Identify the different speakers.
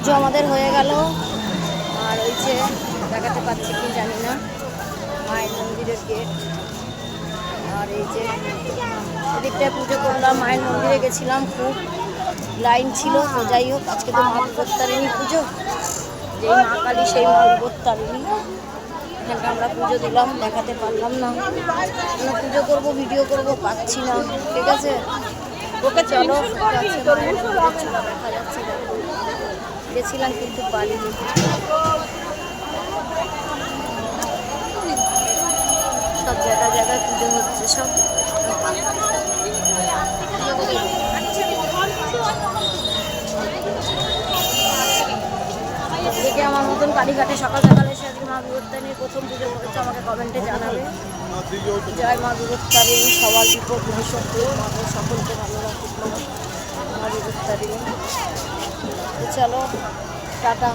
Speaker 1: পুজো আমাদের হয়ে গেল। আর ওই যে দেখাতে পাচ্ছি কি জানি না, মায়ের মন্দিরের গেট। আর এই যে এদিকটায় পুজো করলাম, মায়ের মন্দিরে গেছিলাম, খুব লাইন ছিল। তো যাই হোক, আজকে তো মা বিপত্তারিণী পুজো, যেই মা কালী সেই মা বিপত্তারিণী। এখানটা আমরা পুজো দিলাম, দেখাতে পারলাম না, পুজো করব ভিডিও করব পাচ্ছি না। ঠিক আছে, ওকে চলো, দেখা যাচ্ছে, গেছিলাম কিন্তু পারিনি। সব জায়গায় জায়গায় পুজো হচ্ছে সব। দেখে আমার মতন কালীঘাটে সকাল সকালে এসে আজকে মা বিপত্তারিণীর প্রথম পুজো করেছে, আমাকে কমেন্টে জানাবে। জয় মা বিপত্তারিণী, সবার বিপদ ভবিষ্যৎ আমাদের সকলকে ভালো রাখুক মা বিপত্তারিণী। চলো টাটা।